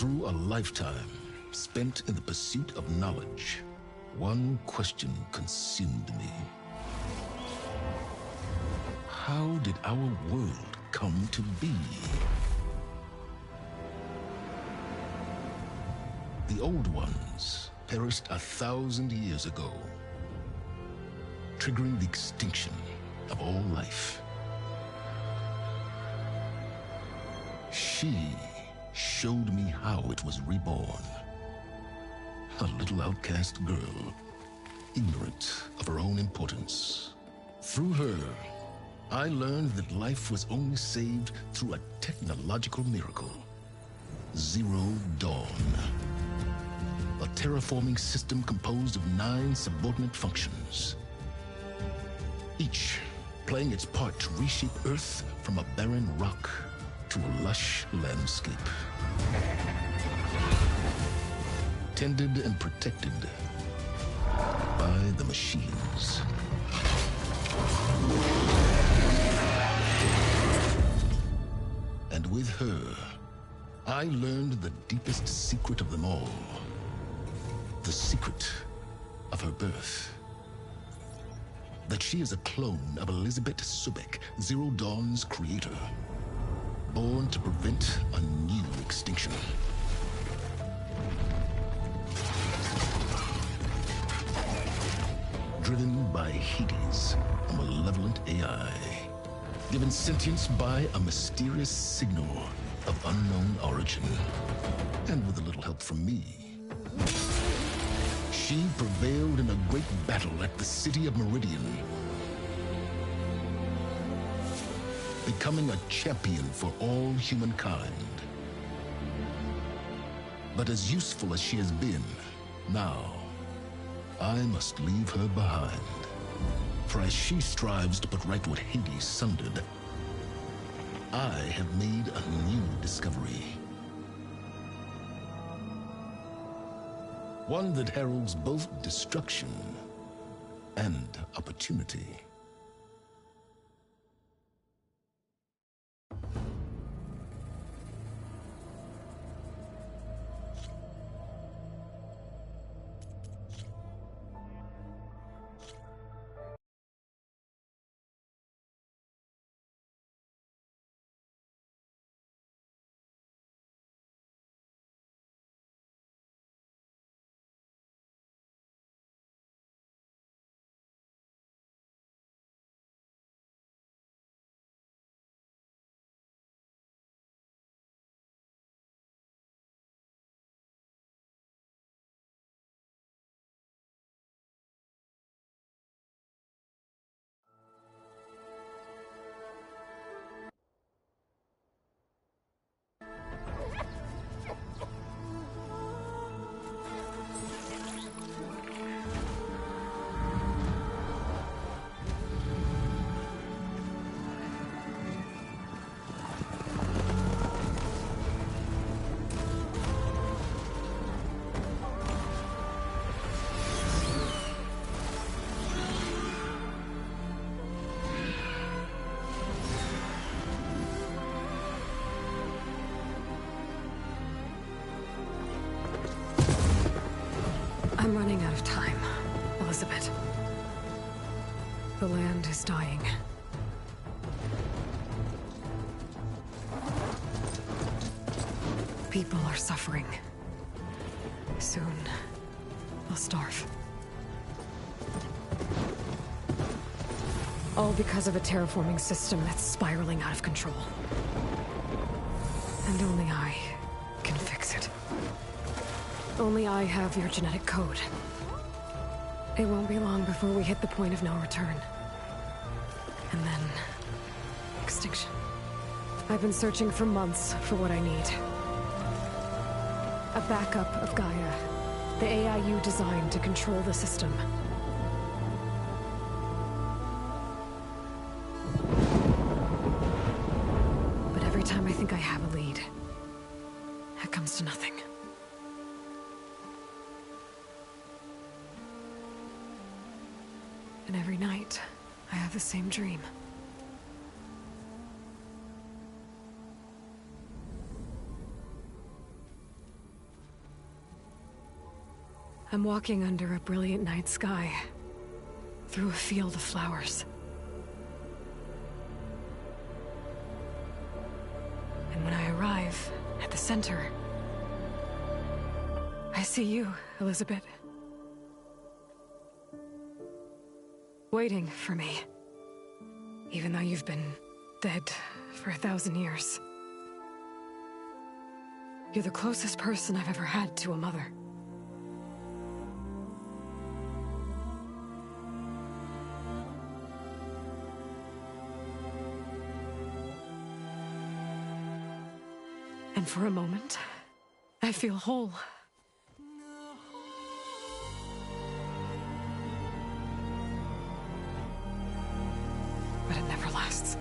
Through a lifetime spent in the pursuit of knowledge, one question consumed me. How did our world come to be? The old ones perished 1,000 years ago, triggering the extinction of all life. She showed me how it was reborn. A little outcast girl, ignorant of her own importance. Through her, I learned that life was only saved through a technological miracle. Zero Dawn. A terraforming system composed of 9 subordinate functions, each playing its part to reshape Earth from a barren rock to a lush landscape. Tended and protected by the machines. And with her, I learned the deepest secret of them all. The secret of her birth. That she is a clone of Elizabeth Subek, Zero Dawn's creator. Born to prevent a new extinction. Driven by Hades, a malevolent AI. Given sentience by a mysterious signal of unknown origin. And with a little help from me, she prevailed in a great battle at the city of Meridian, becoming a champion for all humankind. But as useful as she has been, now I must leave her behind. For as she strives to put right what Hades sundered, I have made a new discovery. One that heralds both destruction and opportunity. I'm running out of time, Elizabeth. The land is dying. People are suffering. Soon, they'll starve. All because of a terraforming system that's spiraling out of control. And only I can fix it. Only I have your genetic code. It won't be long before we hit the point of no return. And then... extinction. I've been searching for months for what I need. A backup of Gaia. The AI you designed to control the system. But every time I think I have a lead, it comes to nothing. And every night, I have the same dream. I'm walking under a brilliant night sky, through a field of flowers. And when I arrive at the center, I see you, Elizabeth. Waiting for me. Even though you've been dead for 1,000 years. You're the closest person I've ever had to a mother. And for a moment, I feel whole. But it never lasts.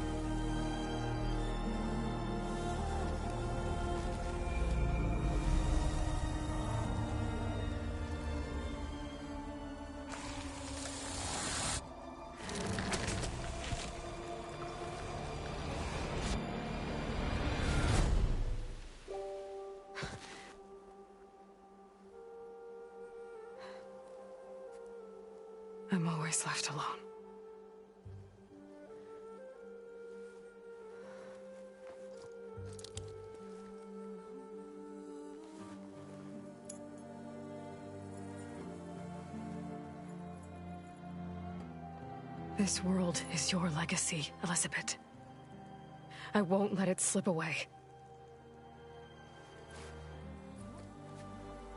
I'm always left alone. This world is your legacy, Elizabeth. I won't let it slip away.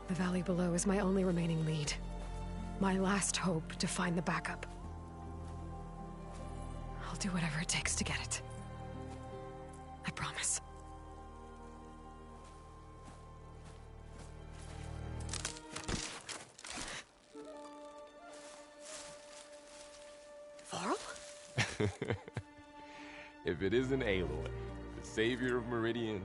The valley below is my only remaining lead. My last hope to find the backup. I'll do whatever it takes to get it. I promise. Varl? If it isn't Aloy, the savior of Meridian,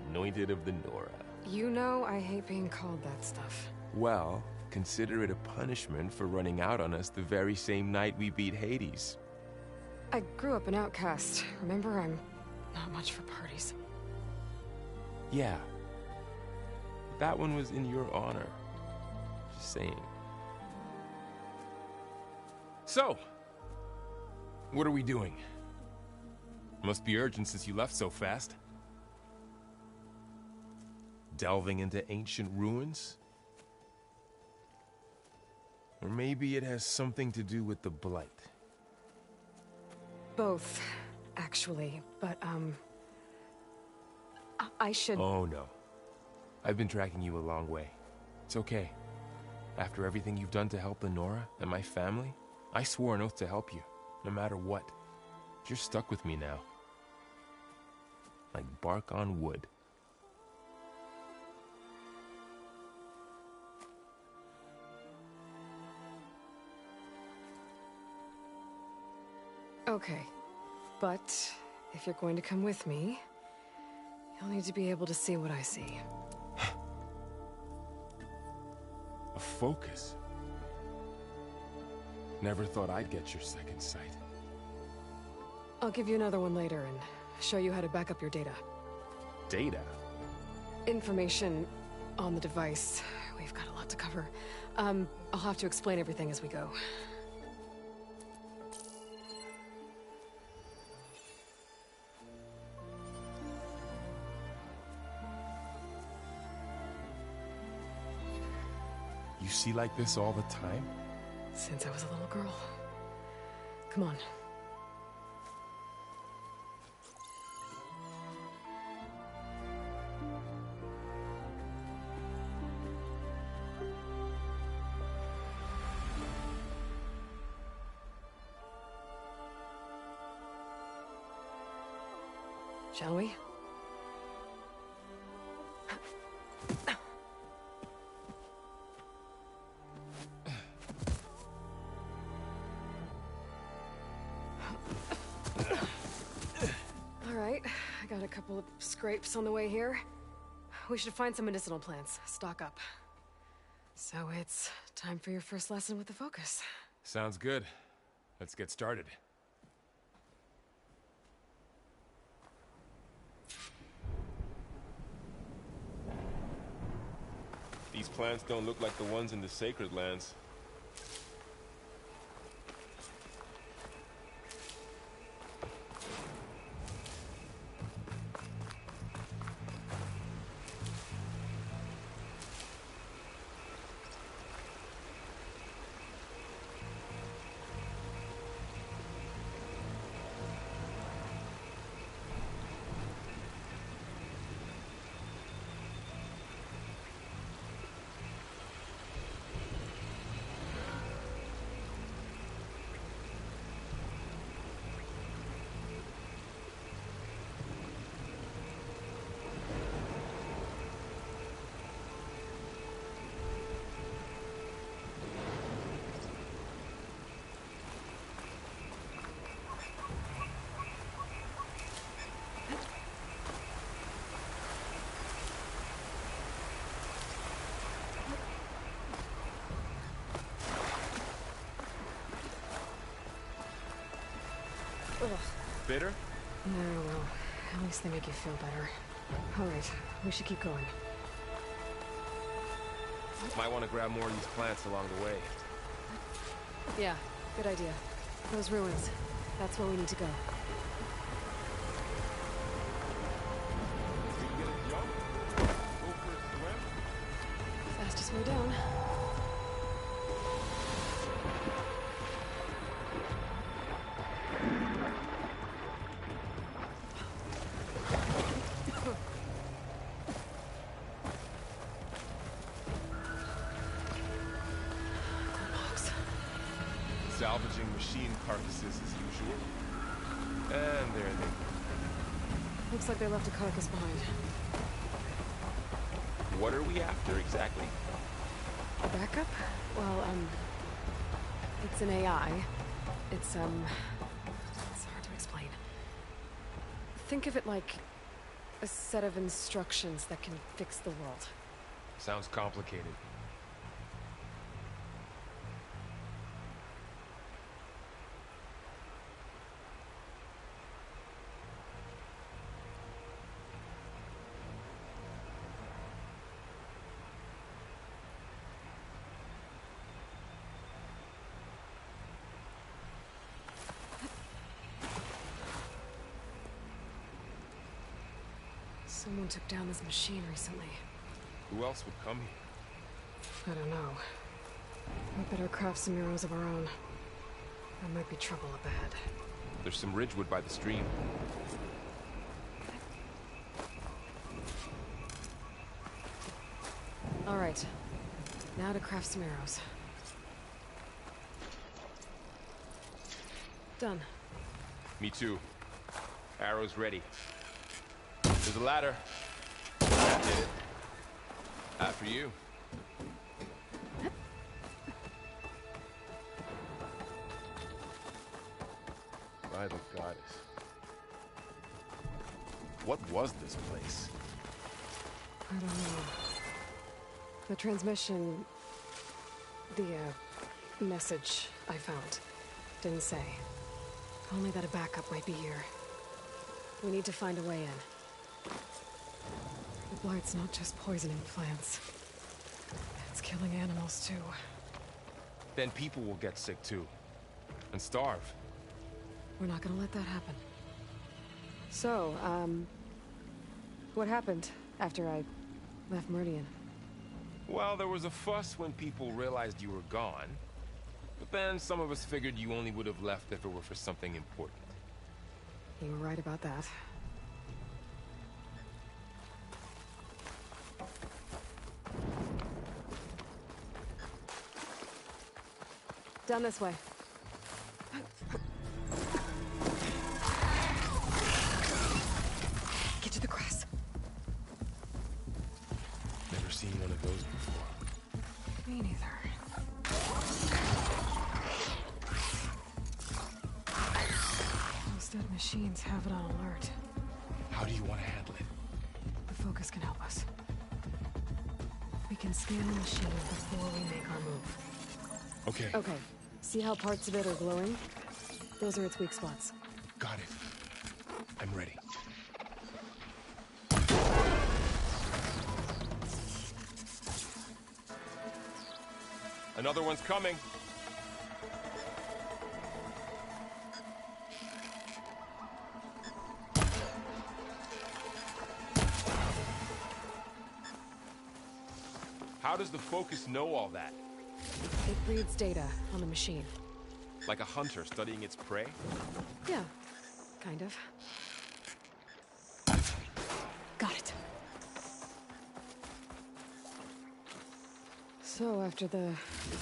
anointed of the Nora. You know I hate being called that stuff. Well, consider it a punishment for running out on us the very same night we beat Hades. I grew up an outcast. Remember, I'm not much for parties. Yeah. That one was in your honor. Just saying. So, what are we doing? Must be urgent since you left so fast. Delving into ancient ruins? Or maybe it has something to do with the Blight. Both, actually, but, I should... Oh, no. I've been tracking you a long way. It's okay. After everything you've done to help the Nora and my family, I swore an oath to help you, no matter what. You're stuck with me now. Like bark on wood. Okay, but if you're going to come with me, you'll need to be able to see what I see. A focus? Never thought I'd get your second sight. I'll give you another one later and show you how to back up your data. Data? Information on the device. We've got a lot to cover. I'll have to explain everything as we go. You see like this all the time? Since I was a little girl. Come on. Shall we? All right, I got a couple of scrapes on the way here. We should find some medicinal plants, stock up. So it's time for your first lesson with the focus. Sounds good. Let's get started. These These plants don't look like the ones in the Sacred Lands. Ugh. Bitter? No, well, at least they make you feel better. Alright, we should keep going. Might want to grab more of these plants along the way. Yeah, good idea. Those ruins. That's where we need to go. We can get a jump? Go for a swim? Fastest way down. Salvaging machine carcasses as usual. And there they go. Looks like they left a carcass behind. What are we after exactly? A backup? Well, it's an AI. It's hard to explain. Think of it like a set of instructions that can fix the world. Sounds complicated. Someone took down this machine recently. Who else would come here? I don't know. We better craft some arrows of our own. There might be trouble up ahead. There's some ridgewood by the stream. All right. Now to craft some arrows. Done. Me too. Arrows ready. There's a ladder. That did it. After you. By the goddess. What was this place? I don't know. The transmission... The, message I found didn't say. Only that a backup might be here. We need to find a way in. The blight's not just poisoning plants. It's killing animals, too. Then people will get sick too. And starve. We're not gonna let that happen. So, what happened after I left Meridian? Well, there was a fuss when people realized you were gone. But then some of us figured you only would have left if it were for something important. You were right about that. Down this way. Get to the grass. Never seen one of those before. Me neither. Those dead machines have it on alert. How do you want to handle it? The focus can help us. We can scan the machine before we make our move. Okay. Okay. See how parts of it are glowing? Those are its weak spots. Got it. I'm ready. Another one's coming. How does the Focus know all that? It reads data on the machine. Like a hunter studying its prey? Yeah, kind of. Got it. So, after the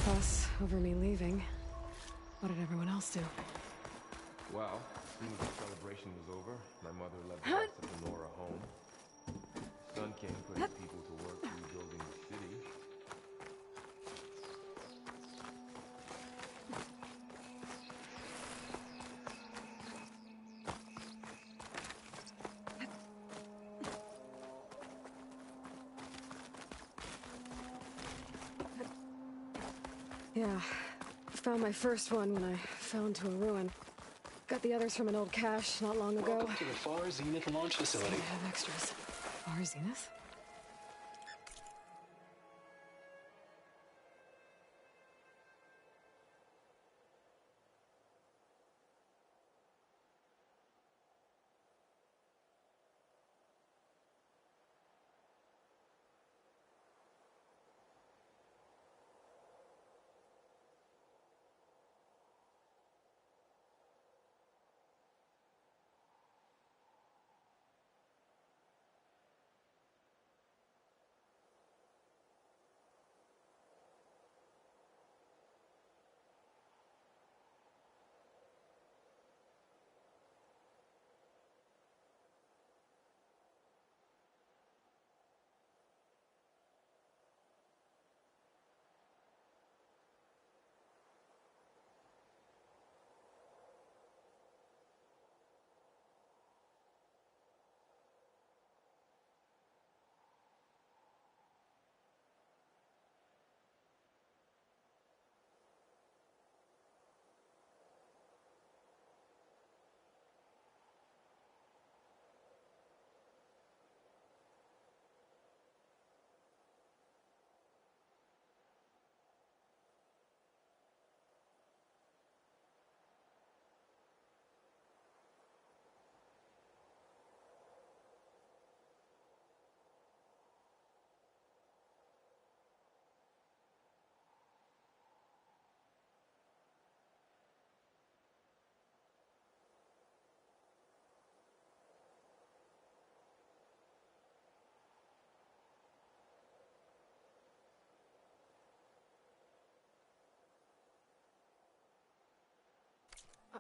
fuss over me leaving, what did everyone else do? Well, as soon as the celebration was over, my mother led the rest of Lenora home. Sun King put his people to work rebuilding the city. Yeah, found my first one when I fell into a ruin. Got the others from an old cache not long ago. Welcome to the Far Zenith launch facility. I have extras. Far Zenith?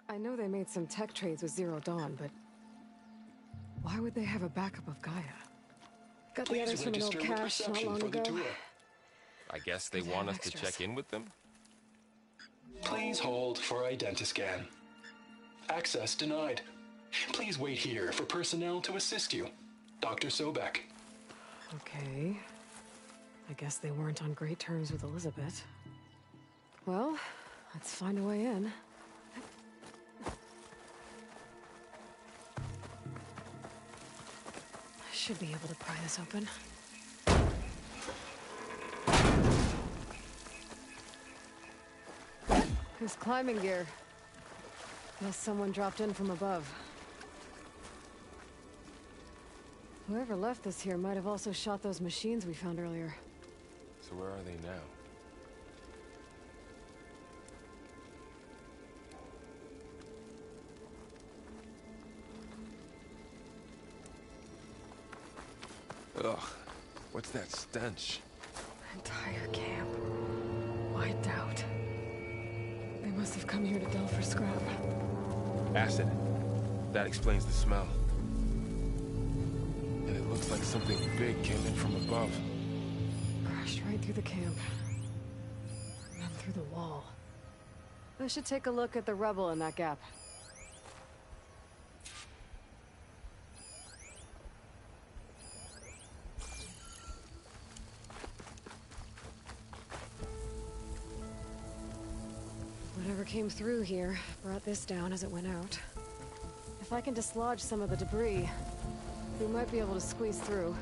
I know they made some tech trades with Zero Dawn, but why would they have a backup of Gaia? Got the others from an old cache not long ago. I guess they want us to check in with them? Please hold for identiscan. Access denied. Please wait here for personnel to assist you. Dr. Sobek. Okay. I guess they weren't on great terms with Elizabeth. Well, let's find a way in. I should be able to pry this open. There's climbing gear. Guess someone dropped in from above. Whoever left this here might have also shot those machines we found earlier. So where are they now? Ugh, what's that stench? Entire camp. Wiped out. They must have come here to delve for scrap. Acid. That explains the smell. And it looks like something big came in from above. Crashed right through the camp. And then through the wall. I should take a look at the rubble in that gap. Whatever came through here brought this down as it went out. If I can dislodge some of the debris, we might be able to squeeze through.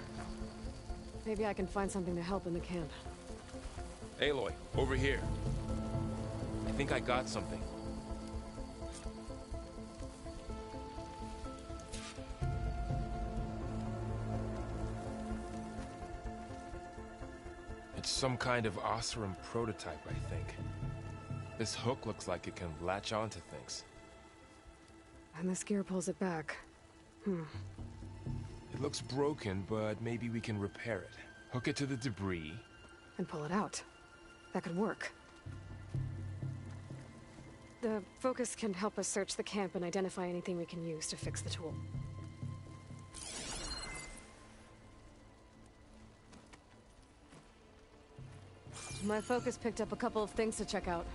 Maybe I can find something to help in the camp. Aloy, over here. I think I got something. It's some kind of Oseram prototype, I think. This hook looks like it can latch onto things. And this gear pulls it back. It looks broken, but maybe we can repair it. Hook it to the debris. And pull it out. That could work. The focus can help us search the camp and identify anything we can use to fix the tool. My focus picked up a couple of things to check out.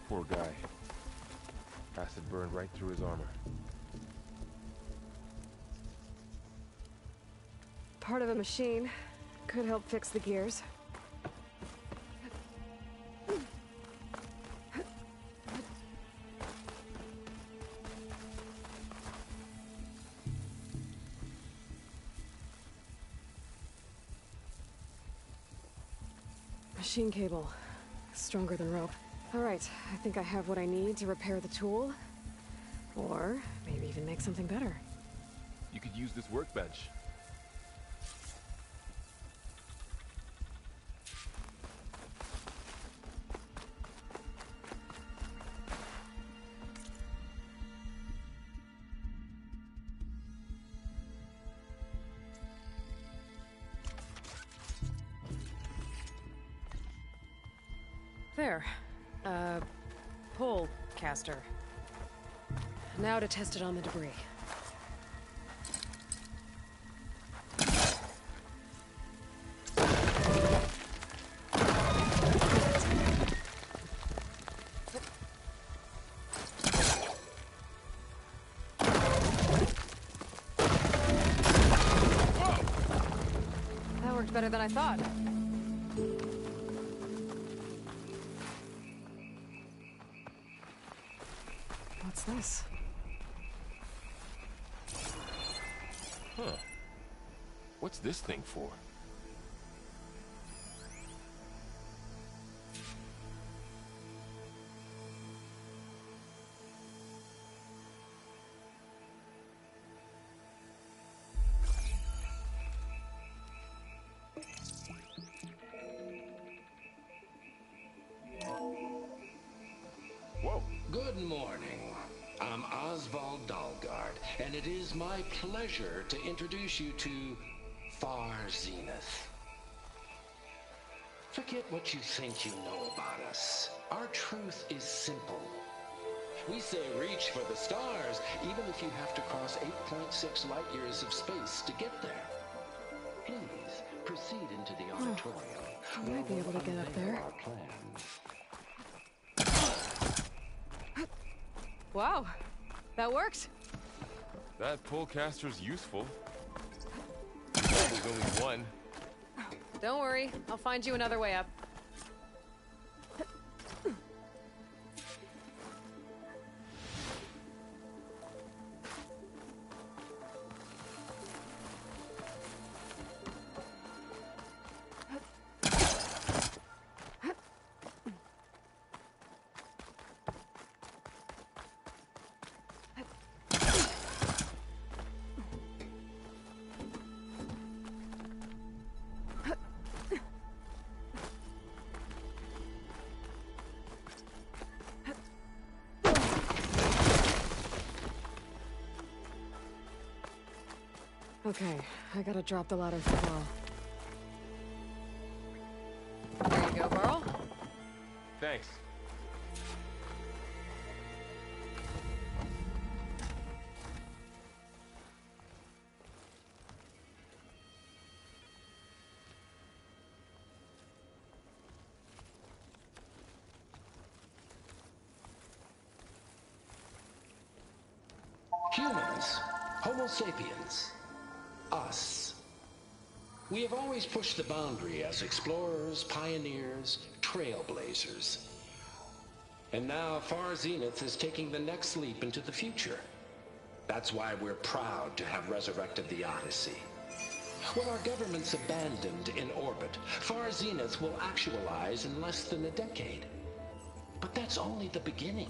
Poor guy. Acid burned right through his armor. Part of a machine. Could help fix the gears. Machine cable. Stronger than rope. Alright, I think I have what I need to repair the tool. Or maybe even make something better. You could use this workbench. There. Pole caster. Now to test it on the debris. That worked better than I thought. What's this? Huh. What's this thing for? Whoa. Good morning. I'm Oswald Dark-Kdogg, and it is my pleasure to introduce you to Far Zenith. Forget what you think you know about us. Our truth is simple. We say reach for the stars, even if you have to cross 8.6 light years of space to get there. Please, proceed into the auditorium. I might be able to get up there. Our plans. Wow, that worked. That pullcaster's useful. There's only one. Don't worry, I'll find you another way up. Okay, I gotta drop the ladder for Burl. There you go, Burl. Thanks. Humans, Homo sapiens, us. We have always pushed the boundary as explorers, pioneers, trailblazers. And now Far Zenith is taking the next leap into the future. That's why we're proud to have resurrected the Odyssey. When our government's abandoned in orbit, Far Zenith will actualize in less than a decade. But that's only the beginning.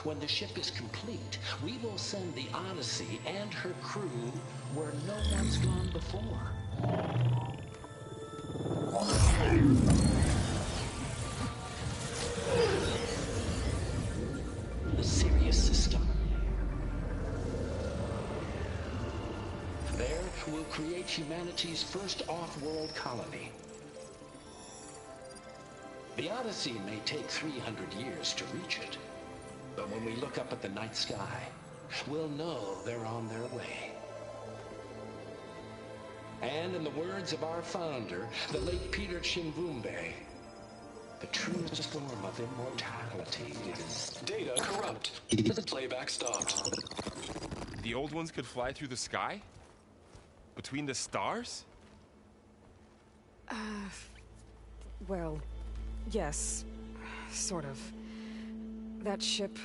When the ship is complete, we will send the Odyssey and her crew where no one's gone before. The Sirius system. There, we'll create humanity's first off-world colony. The Odyssey may take 300 years to reach it. But when we look up at the night sky, we'll know they're on their way. And in the words of our founder, the late Peter Chimbumbe, the truest form of immortality is... Data corrupt. Playback stopped. The old ones could fly through the sky? Between the stars? Well, yes. Sort of. That ship,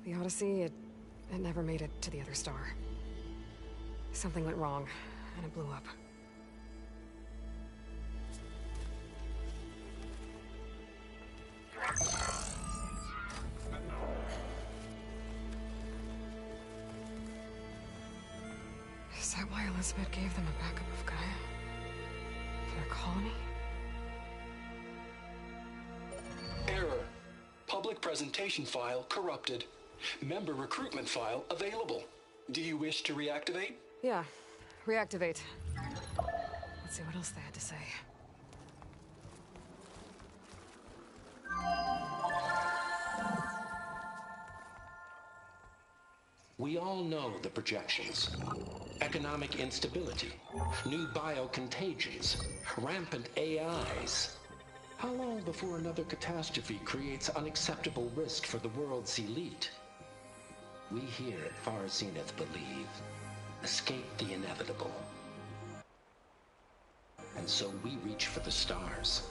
the Odyssey, it never made it to the other star. Something went wrong, and it blew up. Is that why Elizabeth gave them a backup of Gaia? For their colony? Error. Public presentation file corrupted. Member recruitment file available. Do you wish to reactivate? Yeah. Reactivate. Let's see what else they had to say. We all know the projections. Economic instability, new biocontagions, rampant AIs. How long before another catastrophe creates unacceptable risk for the world's elite? We here at Far Zenith believe, escape the inevitable. And so we reach for the stars.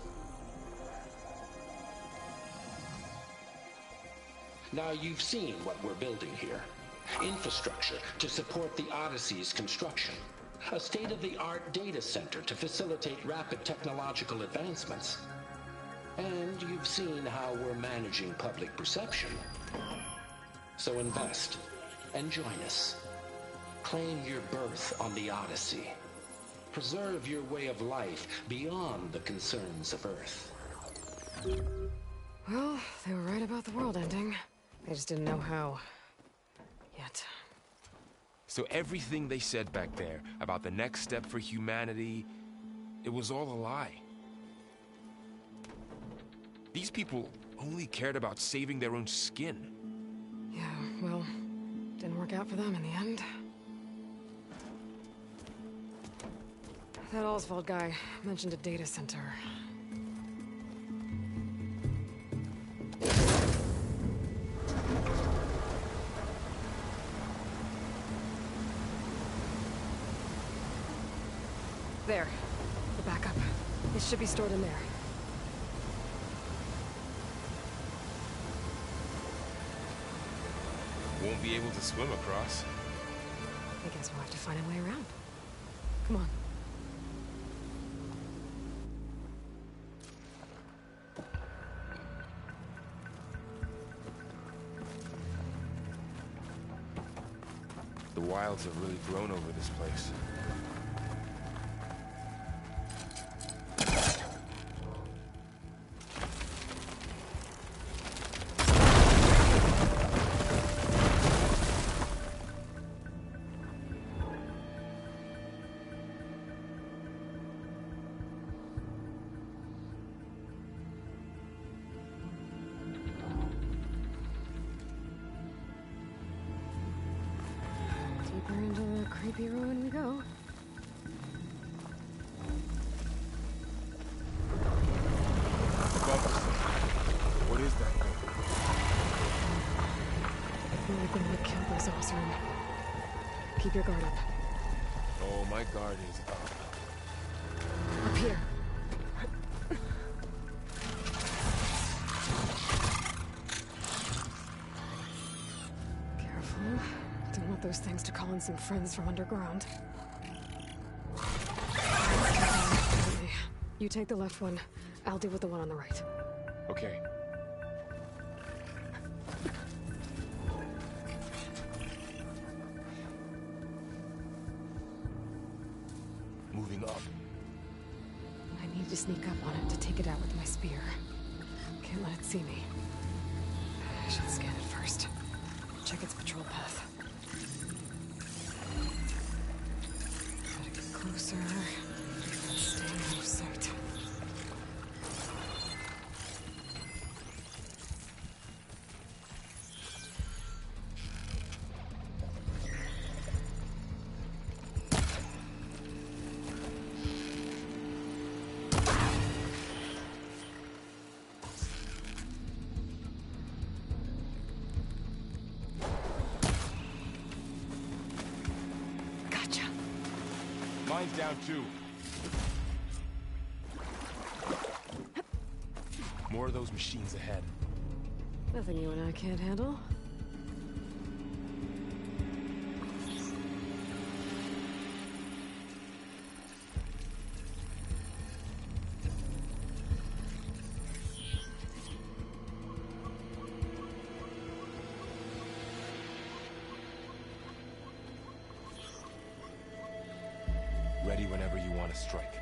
Now you've seen what we're building here. Infrastructure to support the Odyssey's construction. A state-of-the-art data center to facilitate rapid technological advancements. And you've seen how we're managing public perception. So invest and join us. Claim your berth on the Odyssey. Preserve your way of life beyond the concerns of Earth. Well, they were right about the world ending. They just didn't know how. Yet. So everything they said back there about the next step for humanity, it was all a lie. These people only cared about saving their own skin. Yeah, well, didn't work out for them in the end. That Oswald guy mentioned a data center. There. The backup. It should be stored in there. Won't be able to swim across. I guess we'll have to find a way around. Come on. The wilds have really grown over this place. Deeper into the creepy ruin we go. Above us. What is that thing? We're going to kill those Osram. Keep your guard up. Oh, my guard is up. Up here. Careful. Don't want those things to call in some friends from underground. You take the left one. I'll deal with the one on the right. Okay. Moving up. I need to sneak up on it to take it out with my spear. Can't let it see me. I should scan it first. Check its patrol path. Gotta get closer. Stay out of sight. Mine's down too. More of those machines ahead. Nothing you and I can't handle. Ready whenever you want to strike.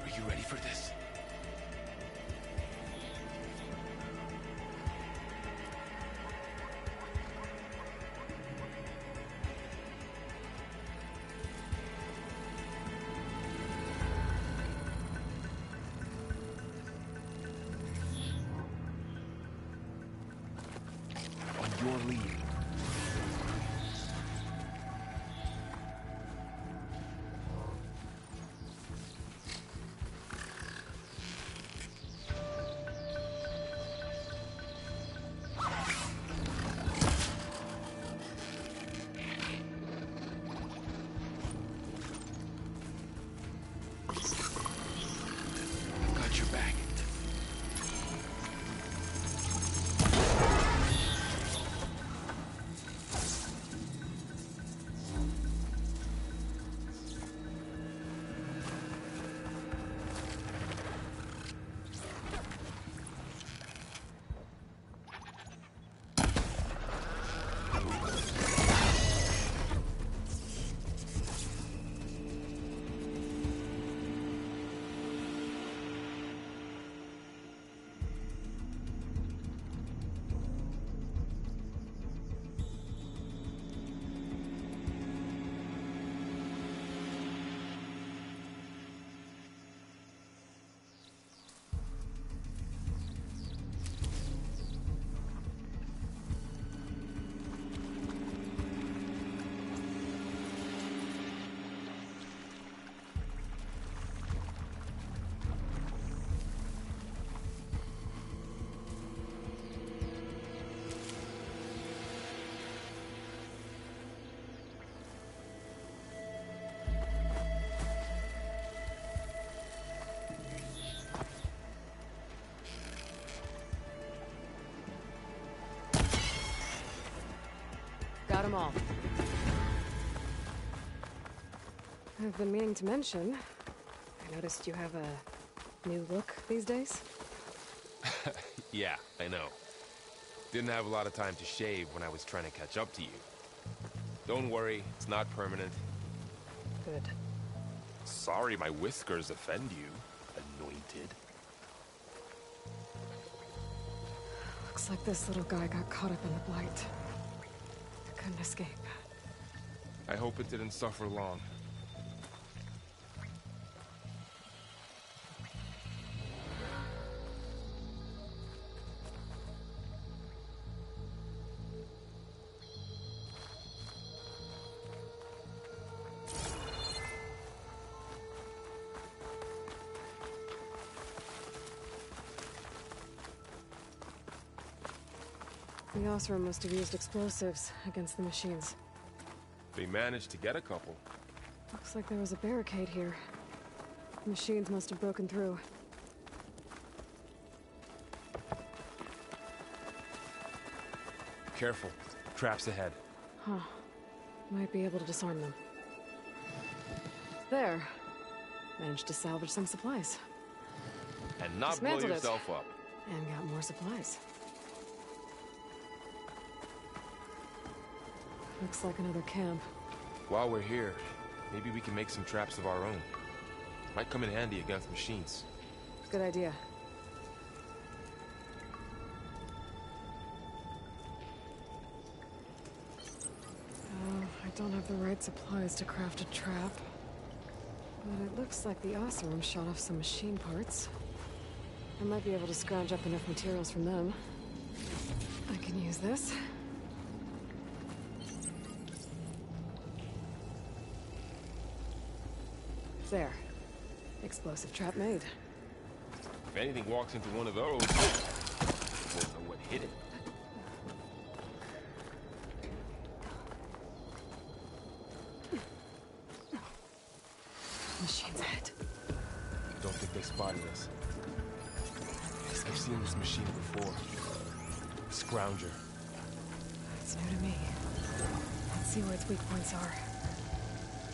Are you ready for this? On your lead. I've got your back. Got them all. I've been meaning to mention, I noticed you have a new look these days. Yeah, I know. Didn't have a lot of time to shave when I was trying to catch up to you. Don't worry, it's not permanent. Good. Sorry my whiskers offend you, anointed. Looks like this little guy got caught up in the blight. Couldn't escape. I hope it didn't suffer long. The Osram must have used explosives against the machines. They managed to get a couple. Looks like there was a barricade here. Machines must have broken through. Careful. Traps ahead. Huh. Might be able to disarm them. There. Managed to salvage some supplies. And not blow Dismantled it. yourself up. And got more supplies. Looks like another camp. While we're here, maybe we can make some traps of our own. Might come in handy against machines. Good idea. I don't have the right supplies to craft a trap. But it looks like the Oseram shot off some machine parts. I might be able to scrounge up enough materials from them. I can use this. There. Explosive trap made. If anything walks into one of those, we'll know what hit it. Machine's ahead. Don't think they spotted us. I've seen this machine before. Scrounger. It's new to me. Let's see where its weak points are.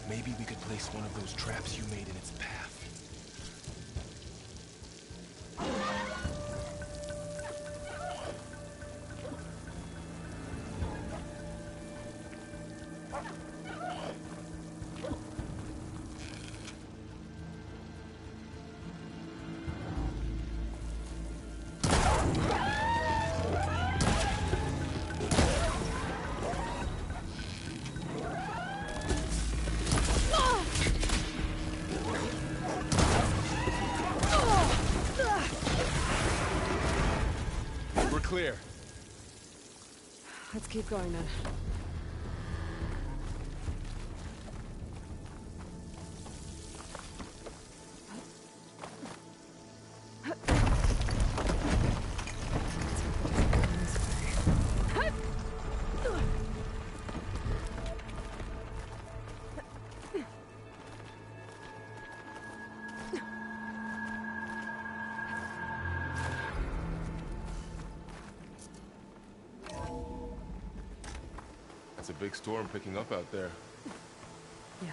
Maybe we could place one of those traps you made in its path. Clear. Let's keep going then. That's a big storm picking up out there. Yeah.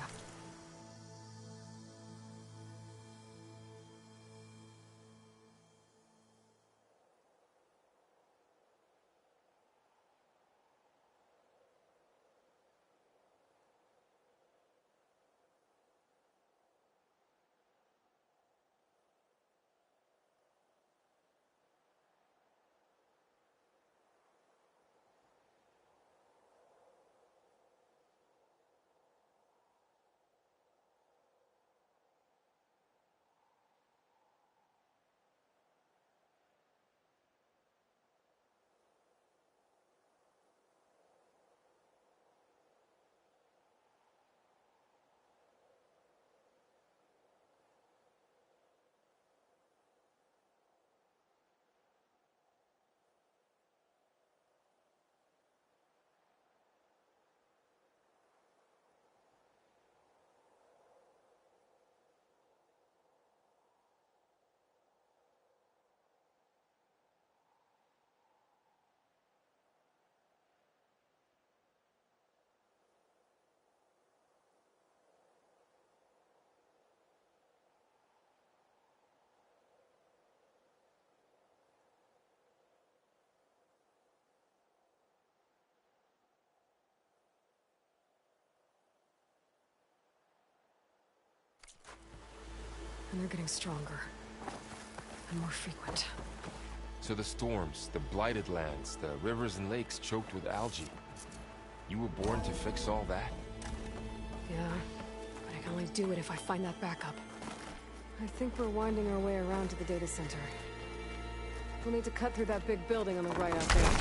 And they're getting stronger. And more frequent. So the storms, the blighted lands, the rivers and lakes choked with algae. You were born to fix all that? Yeah, but I can only do it if I find that backup. I think we're winding our way around to the data center. We'll need to cut through that big building on the right out there.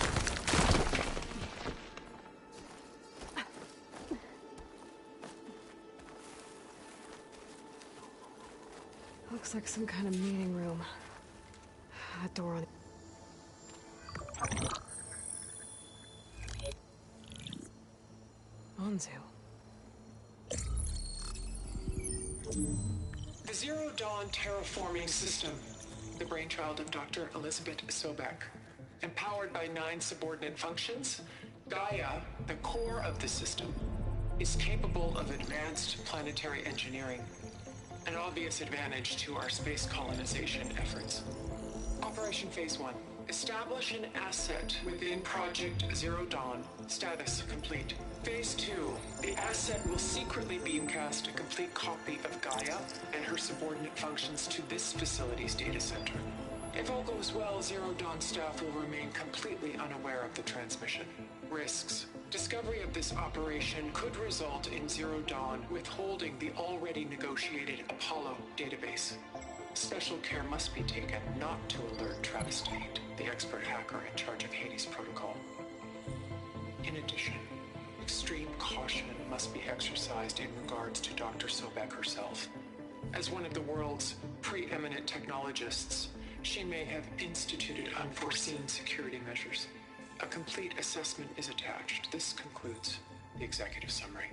Looks like some kind of meeting room. That door on... Anzu. The Zero Dawn terraforming system, the brainchild of Dr. Elizabeth Sobek. Empowered by 9 subordinate functions, Gaia, the core of the system, is capable of advanced planetary engineering, an obvious advantage to our space colonization efforts. Operation Phase 1. Establish an asset within Project Zero Dawn. Status complete. Phase 2. The asset will secretly beamcast a complete copy of Gaia and her subordinate functions to this facility's data center. If all goes well, Zero Dawn staff will remain completely unaware of the transmission. Risks. Discovery of this operation could result in Zero Dawn withholding the already negotiated Apollo database. Special care must be taken not to alert Travis Tate, the expert hacker in charge of Hades Protocol. In addition, extreme caution must be exercised in regards to Dr. Sobek herself. As one of the world's preeminent technologists, she may have instituted unforeseen security measures. A complete assessment is attached. This concludes the executive summary.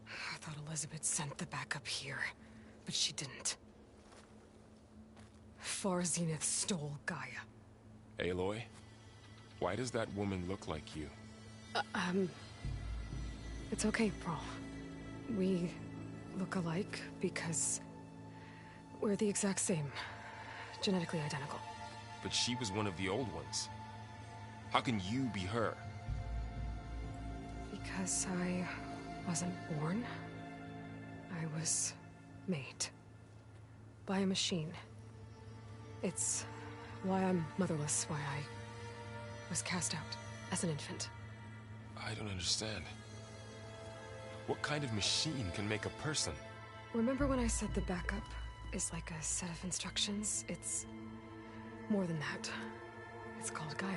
I thought Elizabeth sent the backup here, but she didn't. Far Zenith stole Gaia. Aloy, why does that woman look like you? It's okay, Pearl. We look alike because we're the exact same. Genetically identical. But she was one of the old ones. How can you be her? Because I wasn't born. I was made. By a machine. It's why I'm motherless, why I was cast out as an infant. I don't understand. What kind of machine can make a person? Remember when I said the backup is like a set of instructions? It's more than that. It's called Gaia.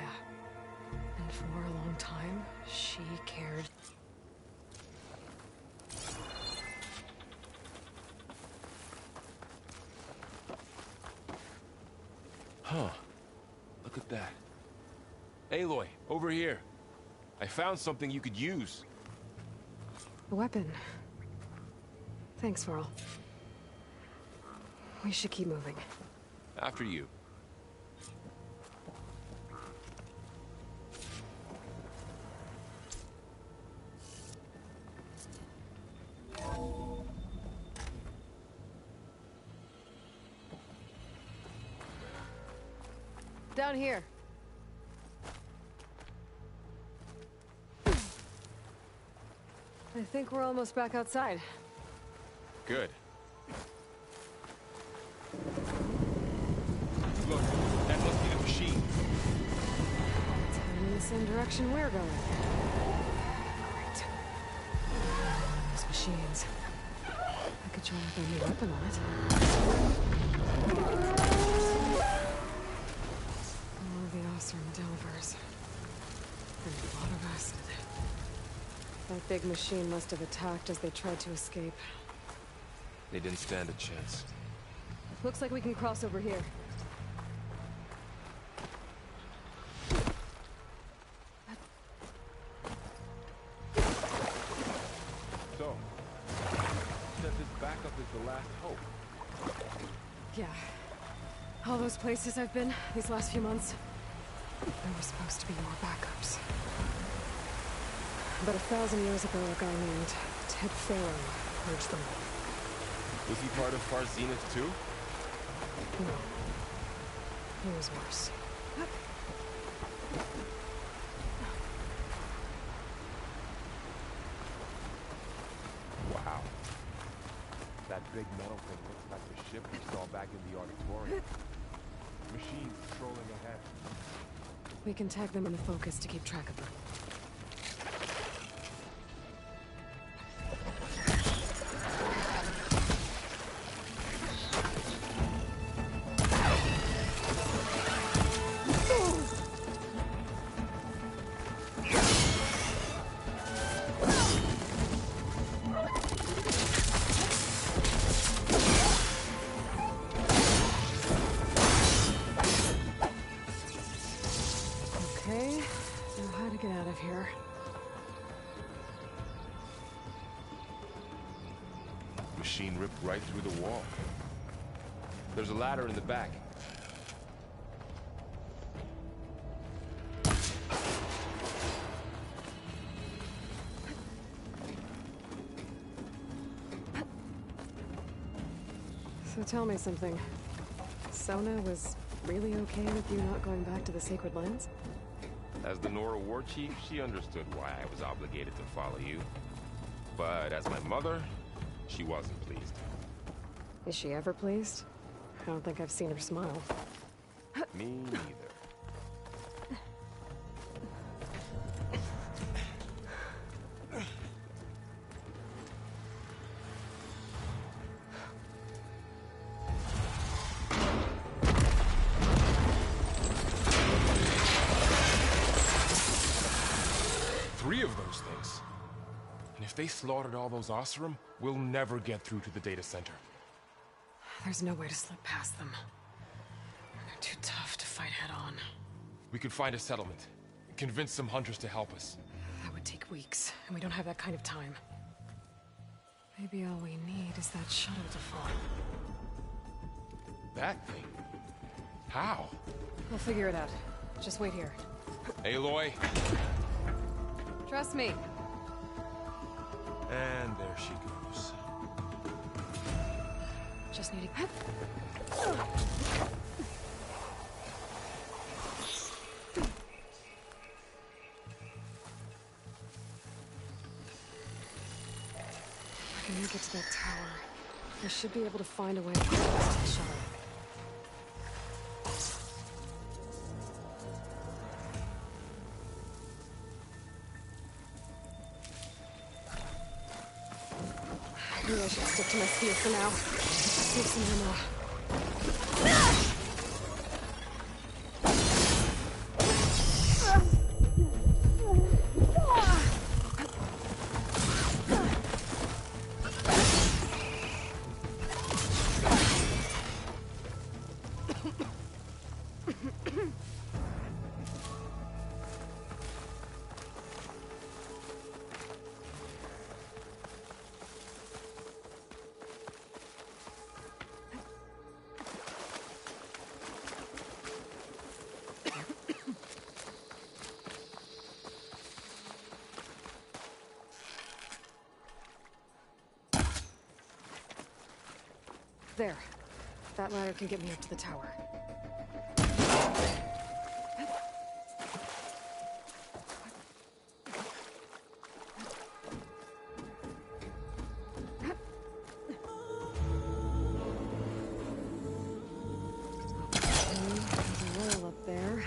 And for a long time, she cared. Huh. Look at that. Aloy, over here. I found something you could use. A weapon. Thanks, Varl. We should keep moving. After you. Down here. I think we're almost back outside. Good. Look, that must be the machine. It's heading in the same direction we're going. Great. Those machines. I could try with a new weapon on it. All of the Oseram Delvers. And a lot of acid. That big machine must have attacked as they tried to escape. They didn't stand a chance. Looks like we can cross over here. So, that this backup is the last hope. Yeah. All those places I've been these last few months, there were supposed to be more backups. But 1,000 years ago, a guy named Ted Farrow purged them all. Was he part of Far Zenith too? No. He was worse. Wow. That big metal thing looks like the ship we saw back in the auditorium. Machines strolling ahead. We can tag them in the focus to keep track of them. Okay, now how to get out of here. machine ripped right through the wall. There's a ladder in the back. So tell me something. Sona was really okay with you not going back to the Sacred Lands? As the Nora war chief, she understood why I was obligated to follow you. But as my mother, she wasn't pleased. Is she ever pleased? I don't think I've seen her smile. Me neither. Three of those things. And if they slaughtered all those Oseram, we'll never get through to the data center. There's no way to slip past them. They're too tough to fight head-on. We could find a settlement. Convince some hunters to help us. That would take weeks, and we don't have that kind of time. Maybe all we need is that shuttle to fall. That thing? How? We'll figure it out. Just wait here. Aloy. Trust me. And there she goes. Just need to... I can make it to that tower. I should be able to find a way across to the shuttle. Maybe I should stick to my spear for now. Save some ammo. There. That ladder can get me up to the tower. There's a rail up there.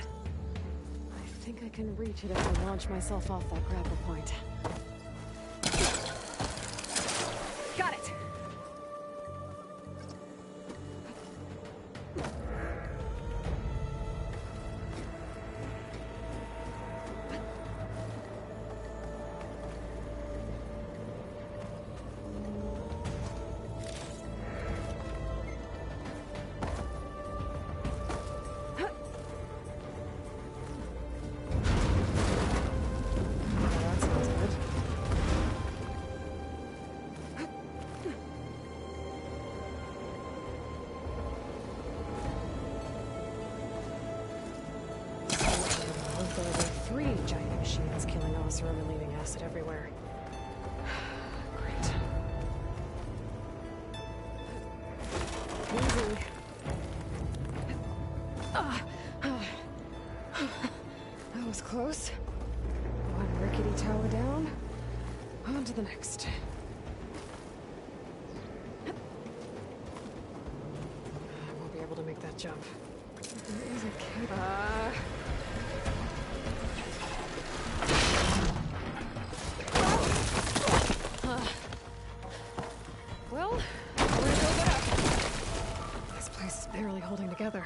I think I can reach it if I launch myself off that grapple point. Got it! There were 3 giant machines killing Oseram and leaving acid everywhere. Great. Easy. That was close. One rickety tower down. On to the next. I won't be able to make that jump. There is a cable. Well, we're gonna build it up. This place is barely holding together.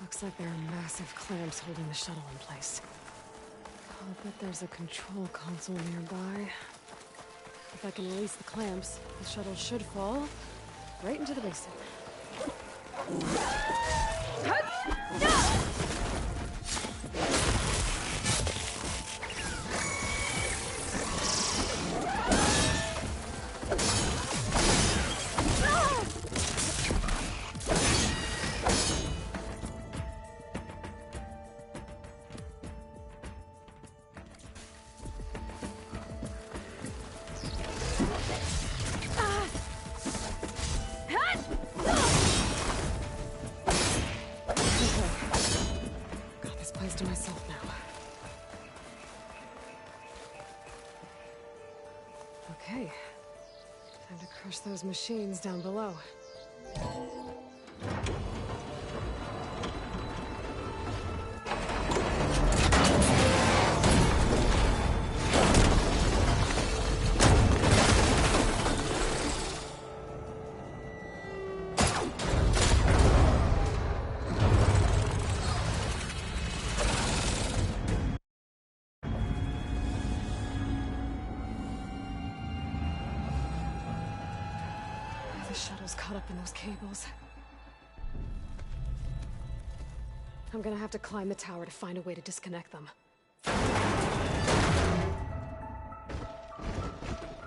Looks like there are massive clamps holding the shuttle in place. I'll bet there's a control console nearby. If I can release the clamps, the shuttle should fall right into the basin. Okay. Time to crush those machines down below. The shuttle's caught up in those cables. I'm gonna have to climb the tower to find a way to disconnect them.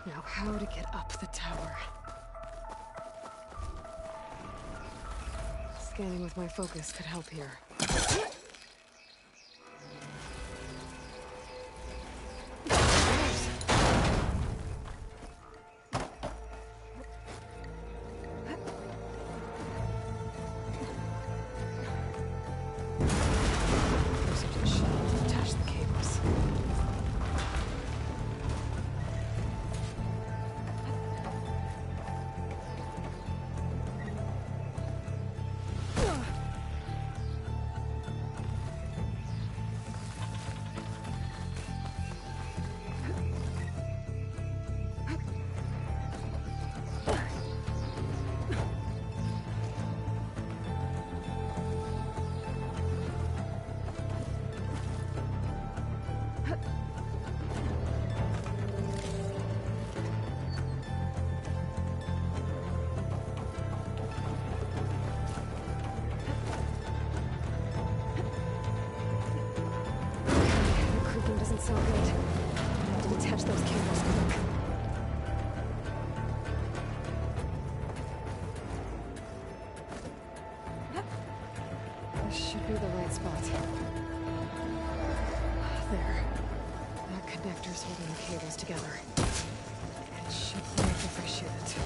Now, how to get up the tower? Scanning with my focus could help here. So good. I have to detach those cables quick. This should be the right spot. There. That connector's holding the cables together. It should break if I shoot it.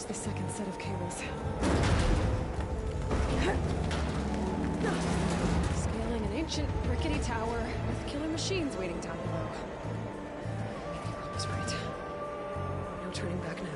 The second set of cables. Scaling an ancient, rickety tower with killer machines waiting down below. Rob was right. No turning back now.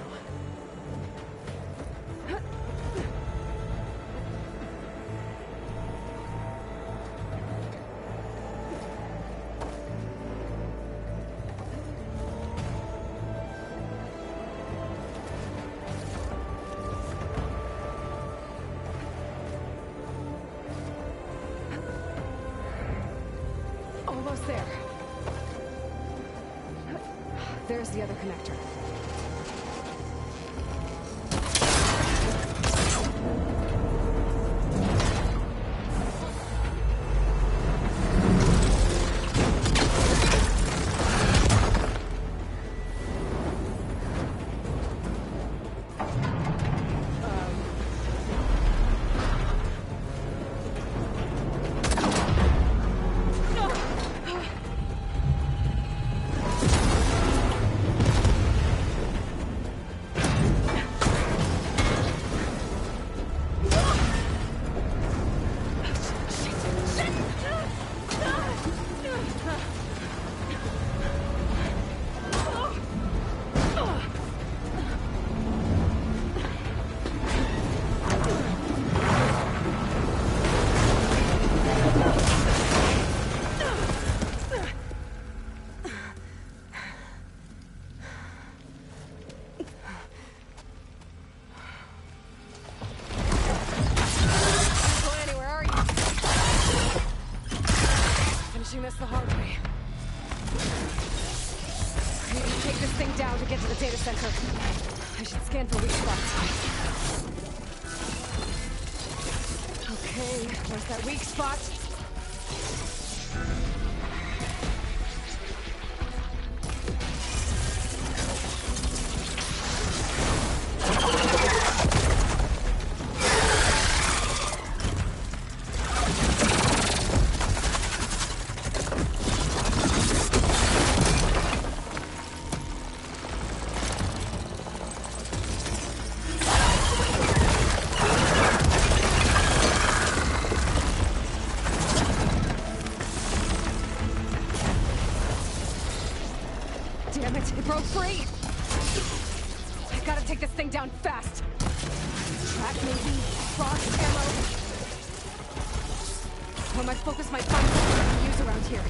Almost there. There's the other connector. This the hard way. I need to take this thing down to get to the data center. I should scan for weak spots. Okay, where's that weak spot? Damn it, it broke free! I gotta take this thing down fast! Track maybe, frost ammo... I might focus my funds on what I can use around here.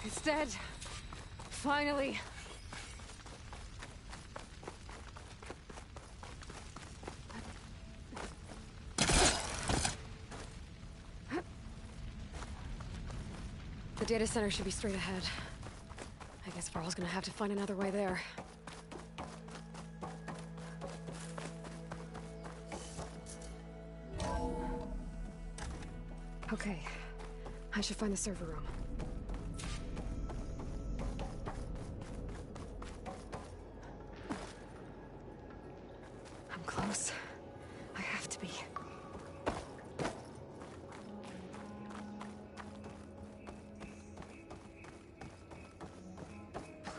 It's dead. Finally. The data center should be straight ahead. I guess Varl's gonna have to find another way there. Okay. I should find the server room. I'm close. I have to be.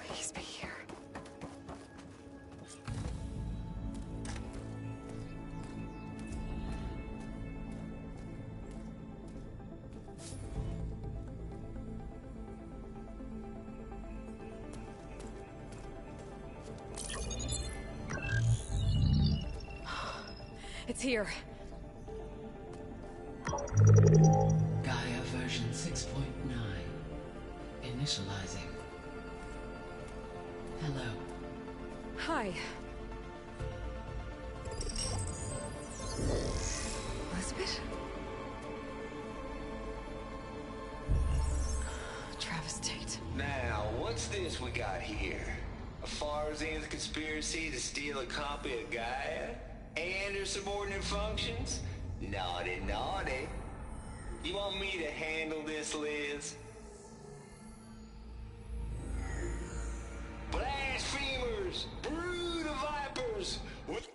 Please be here. It's here. Gaia version 6.9. Initializing. Hello. Hi. Elizabeth? Travis Tate. Now, what's this we got here? A Farzian's conspiracy to steal a copy of Gaia? And her subordinate functions? Naughty, naughty. You want me to handle this, Liz? Blasphemers! Brood of vipers! What?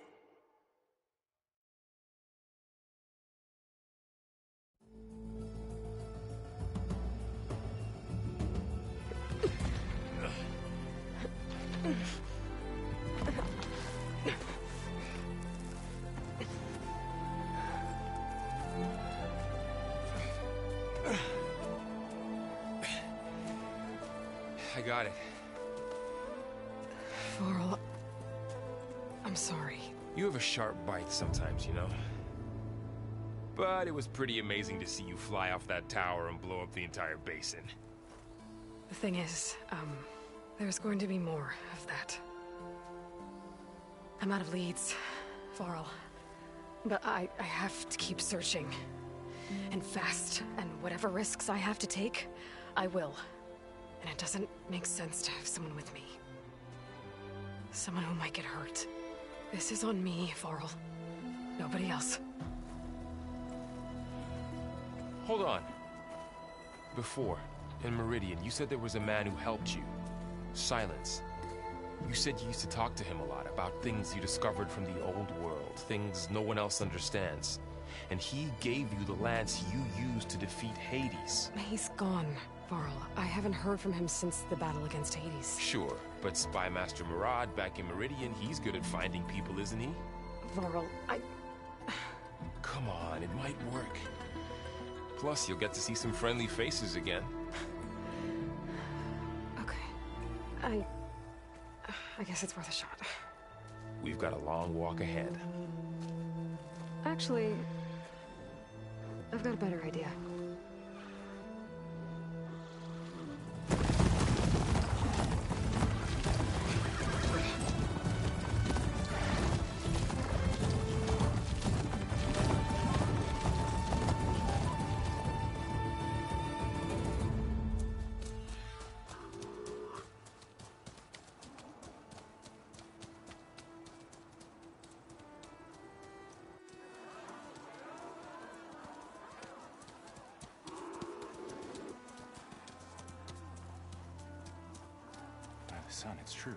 I got it. Varl, I'm sorry. You have a sharp bite sometimes, you know? But it was pretty amazing to see you fly off that tower and blow up the entire basin. The thing is, there's going to be more of that. I'm out of leads, Varl. But I have to keep searching. And fast, and whatever risks I have to take, I will. And it doesn't make sense to have someone with me. Someone who might get hurt. This is on me, Varl. Nobody else. Hold on. Before, in Meridian, you said there was a man who helped you. Silence. You said you used to talk to him a lot about things you discovered from the old world, things no one else understands. And he gave you the lance you used to defeat Hades. He's gone, Varl. I haven't heard from him since the battle against Hades. Sure, but Spy Master Murad back in Meridian, he's good at finding people, isn't he? Varl, Come on, it might work. Plus, you'll get to see some friendly faces again. Okay. I guess it's worth a shot. We've got a long walk ahead. Actually, I've got a better idea. Son, it's true.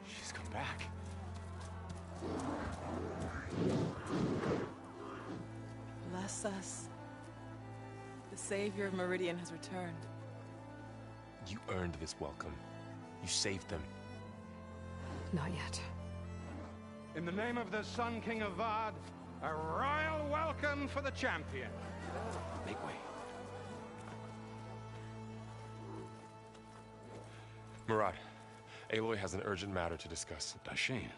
She's come back. Bless us. The savior of Meridian has returned. You earned this welcome. You saved them. Not yet. In the name of the Sun King of Vard, a royal welcome for the champion. Make way. Murad, Aloy has an urgent matter to discuss. Dashane,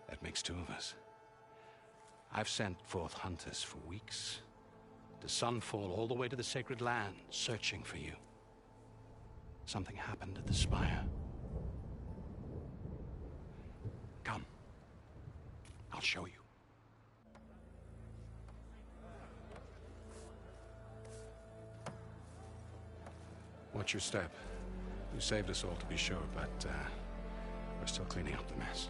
that makes two of us. I've sent forth hunters for weeks, to Sunfall all the way to the Sacred Land, searching for you. Something happened at the Spire. Come. I'll show you. Watch your step. You saved us all, to be sure, but we're still cleaning up the mess.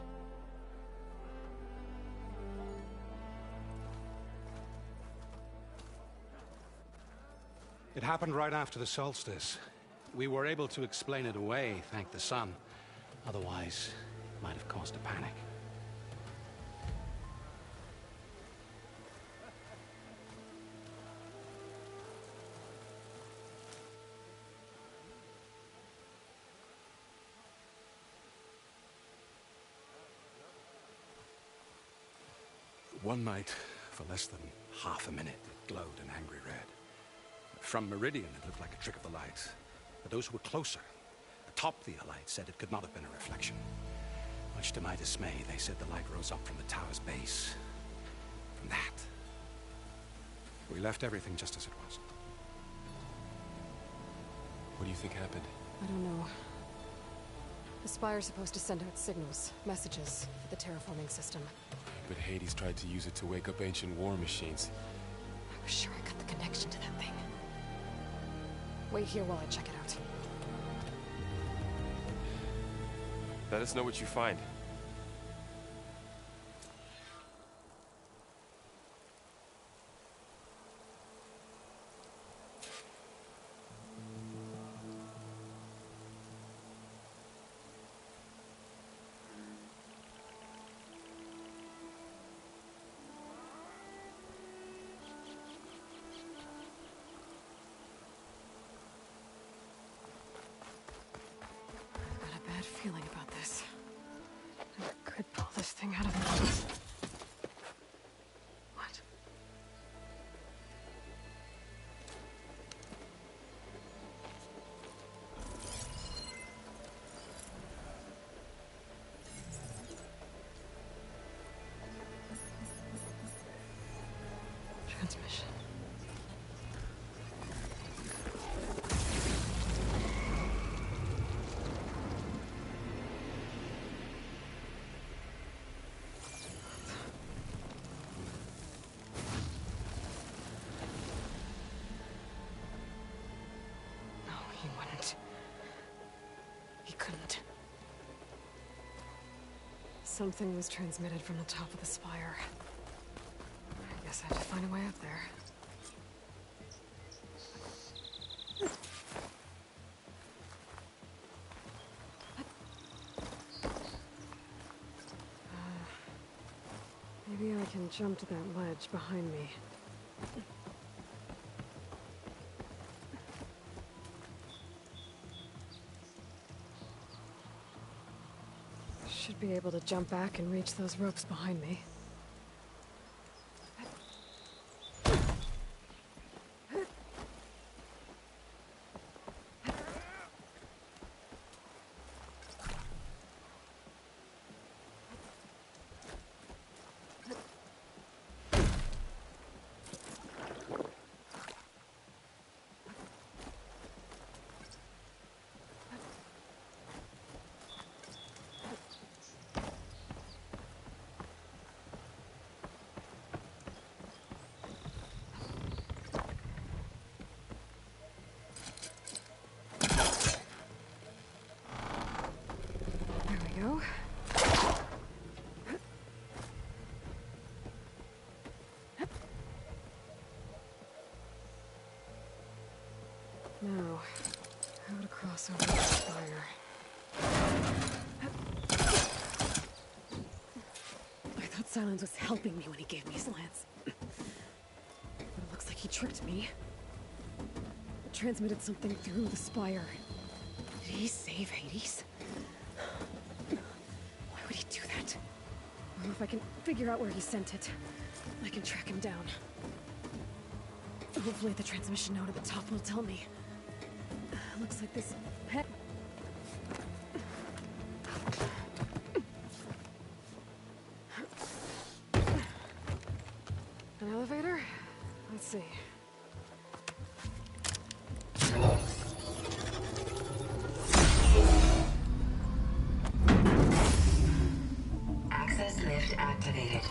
It happened right after the solstice. We were able to explain it away, thank the sun. Otherwise, it might have caused a panic. One night, for less than half a minute, it glowed an angry red. From Meridian, it looked like a trick of the light. But those who were closer, atop the light, said it could not have been a reflection. Much to my dismay, they said the light rose up from the tower's base. From that. We left everything just as it was. What do you think happened? I don't know. The Spire's supposed to send out signals, messages, for the terraforming system. But Hades tried to use it to wake up ancient war machines. I was sure I got the connection to that thing. Wait here while I check it out. Let us know what you find. Feeling about this. I could pull this thing out of me. What? Transmission. He wouldn't. He couldn't. Something was transmitted from the top of the spire. I guess I have to find a way up there. Maybe I can jump to that ledge behind me. Should be able to jump back and reach those ropes behind me. Go. Now, how to cross over the spire. I thought Silence was helping me when he gave me his lance. But it looks like he tricked me. Transmitted something through the spire. Did he save Hades? Why would he do that? if I can figure out where he sent it, I can track him down. Hopefully the transmission node at the top will tell me. Looks like this head... An elevator? Let's see. Access lift activated.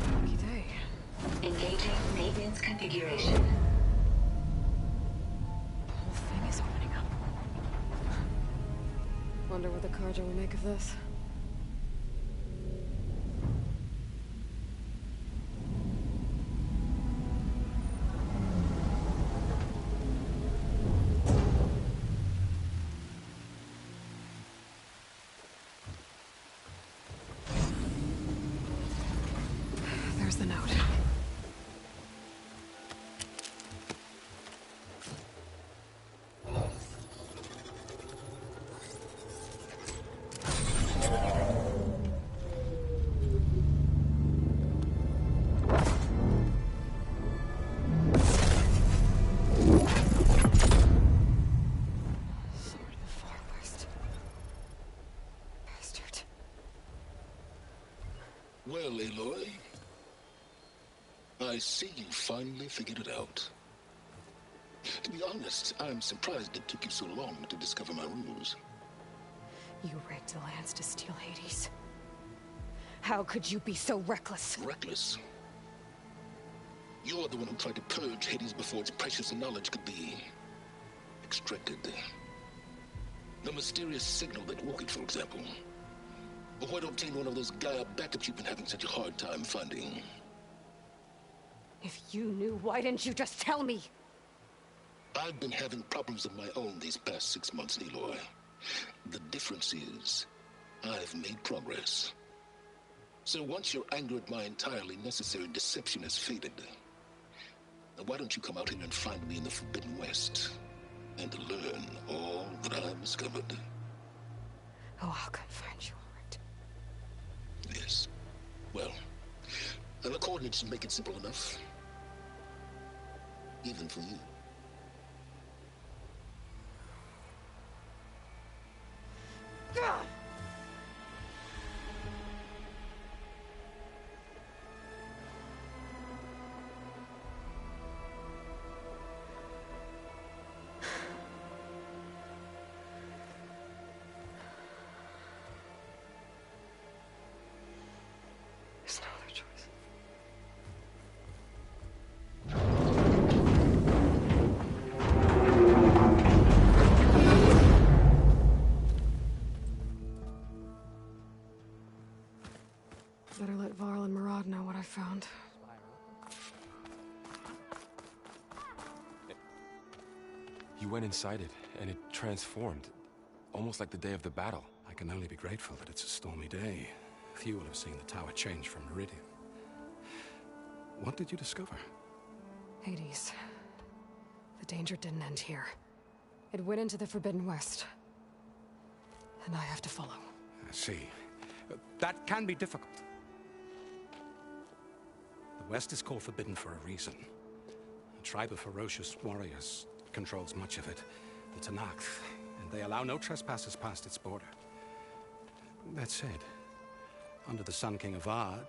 Lucky day. Engaging maintenance configuration. The whole thing is opening up. Wonder what the Carja will make of this. There's the note. Sword of the Far West. Bastard. Well, Aloy, I see you finally figured it out. To be honest, I'm surprised it took you so long to discover my ruse. You rigged the lands to steal Hades. How could you be so reckless? Reckless? You're the one who tried to purge Hades before its precious knowledge could be extracted. The mysterious signal that woke it, for example. Or why to obtain one of those Gaia backups you've been having such a hard time finding. If you knew, why didn't you just tell me? I've been having problems of my own these past 6 months, Aloy. The difference is, I've made progress. So once your anger at my entirely necessary deception has faded, why don't you come out here and find me in the Forbidden West, and learn all that I've discovered? Oh, I'll come find you, all right. Yes. Well, the coordinates make it simple enough. Even for you. Ugh! There's no other choice. Better let Varl and Murad know what I found. You went inside it, and it transformed. Almost like the day of the battle. I can only be grateful that it's a stormy day. Few will have seen the tower change from Meridian. What did you discover? Hades. The danger didn't end here. It went into the Forbidden West. And I have to follow. I see. That can be difficult. The West is called Forbidden for a reason. A tribe of ferocious warriors controls much of it. The Tanakh, and they allow no trespassers past its border. That said, under the Sun King of Ard,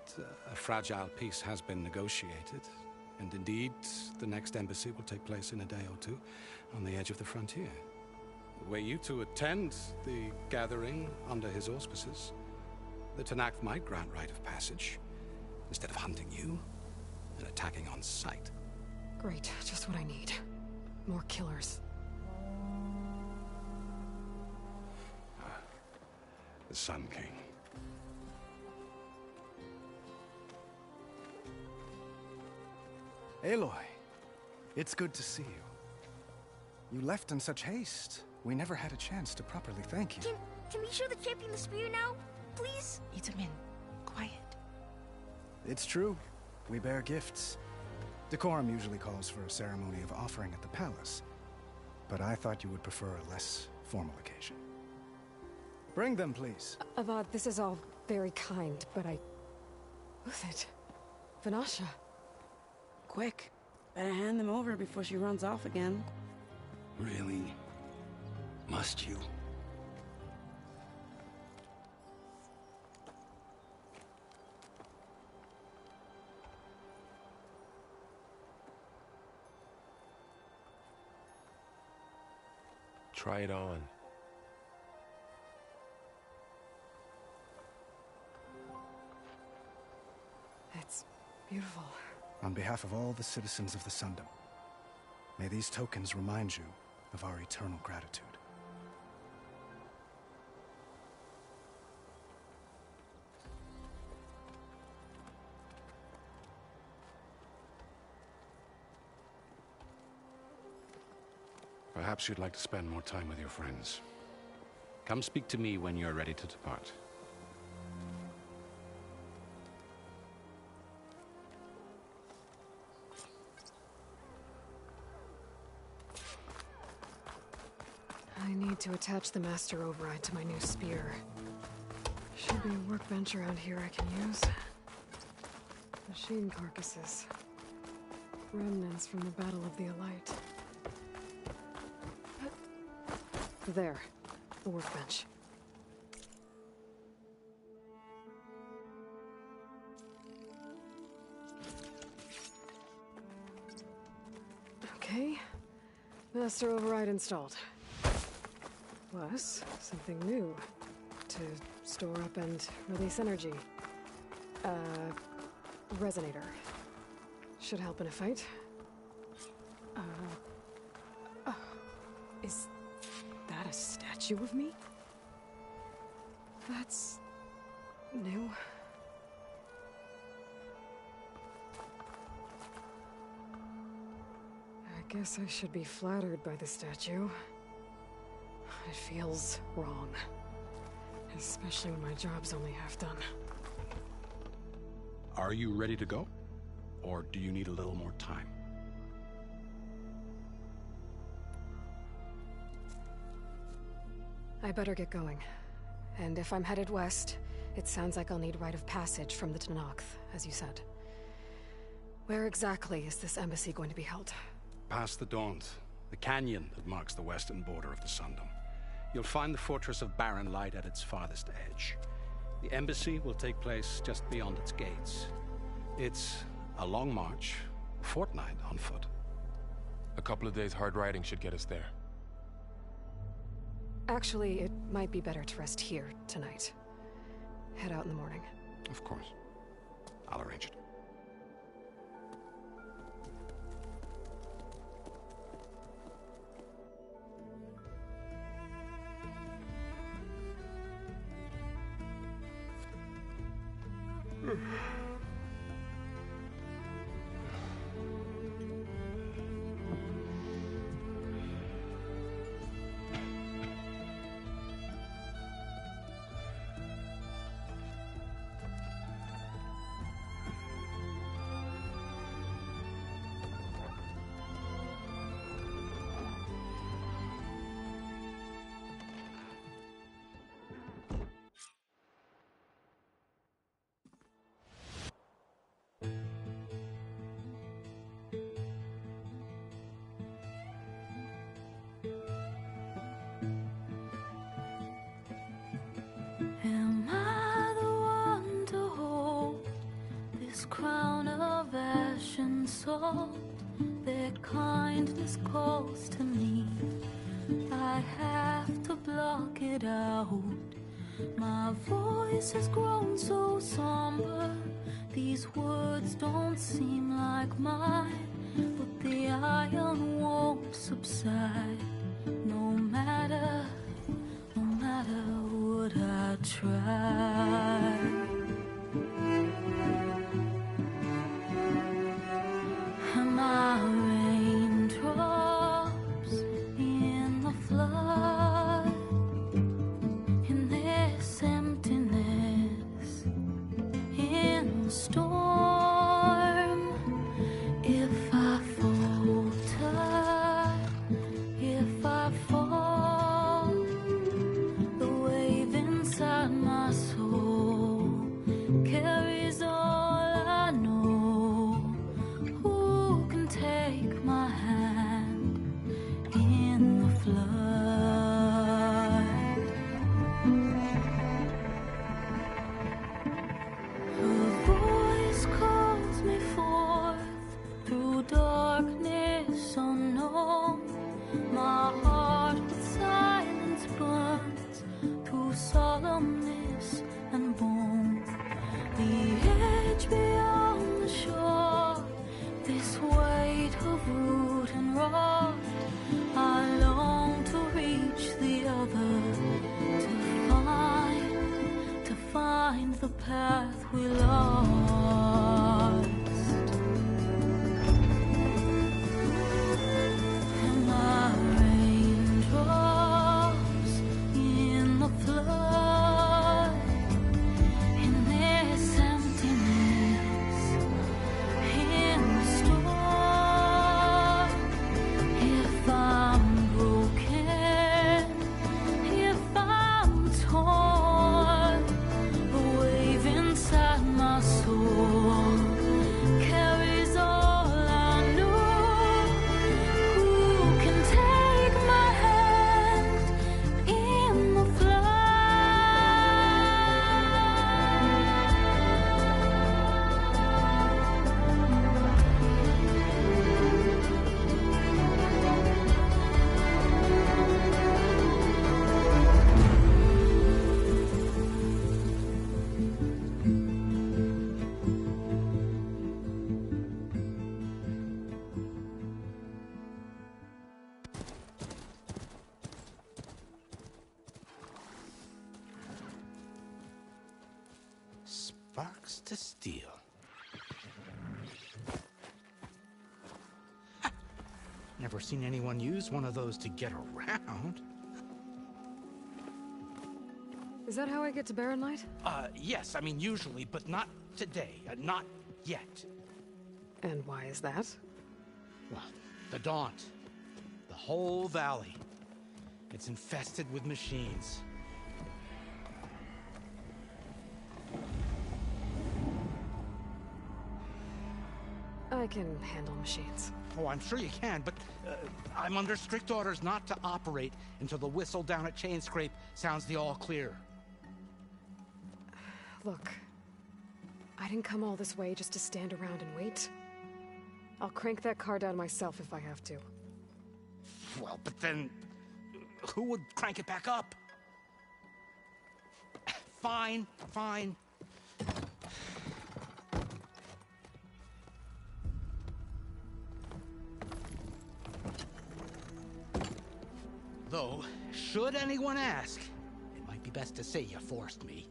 a fragile peace has been negotiated. And indeed, the next embassy will take place in a day or two on the edge of the frontier. Were you to attend the gathering under his auspices, the Tanakh might grant right of passage, instead of hunting you and attacking on sight. Great, just what I need. More killers. The Sun King. Aloy, it's good to see you. You left in such haste. We never had a chance to properly thank you. Can we show the champion the spear now, please? Itamin, quiet. It's true. We bear gifts. Decorum usually calls for a ceremony of offering at the palace, but I thought you would prefer a less formal occasion. Bring them, please. Avad, this is all very kind, but Who's it? Vanasha. Quick. Better hand them over before she runs off again. Really? Must you? Try it on. It's beautiful. On behalf of all the citizens of the Sundom, may these tokens remind you of our eternal gratitude. Perhaps you'd like to spend more time with your friends. Come speak to me when you're ready to depart. I need to attach the master override to my new spear. Should be a workbench around here I can use. Machine carcasses. Remnants from the Battle of the Elite. There. The workbench. Okay. Master override installed. Plus, something new. To store up and release energy. Resonator. Should help in a fight. Is that a statue of me? That's new. I guess I should be flattered by the statue. It feels wrong. Especially when my job's only half done. Are you ready to go? Or do you need a little more time? I better get going. And if I'm headed west, it sounds like I'll need rite of passage from the Dark-Kdogg, as you said. Where exactly is this embassy going to be held? Past the Daunt, the canyon that marks the western border of the Sundom. You'll find the fortress of Barren Light at its farthest edge. The embassy will take place just beyond its gates. It's a long march, a fortnight on foot. A couple of days hard riding should get us there. Actually, it might be better to rest here tonight. Head out in the morning. Of course. I'll arrange it. Am I the one to hold this crown of ash and salt? Their kindness calls to me. I have to block it out. My voice has grown so somber. These words don't seem like mine, but the iron won't subside. No matter what I try. Am I raindrops in the flood? In this emptiness, in the storm. If I falter, if I fall, the wave in find the path we lost. And my raindrops in the flood, in this emptiness, in the storm. If I'm broken, if I'm torn, the wave inside my soul carries all I know. Who can take my hand in the Sparks to steel. Never seen anyone use one of those to get around. Is that how I get to Barren Light? Yes, I mean usually, but not today. Not yet. And why is that? Well, the Daunt. The whole valley. It's infested with machines. I can handle machines. Oh, I'm sure you can, but I'm under strict orders not to operate until the whistle down at Chain Scrape sounds the all clear. Look, I didn't come all this way just to stand around and wait. I'll crank that car down myself if I have to. Well, but then who would crank it back up? Fine, fine. Though, should anyone ask, it might be best to say you forced me.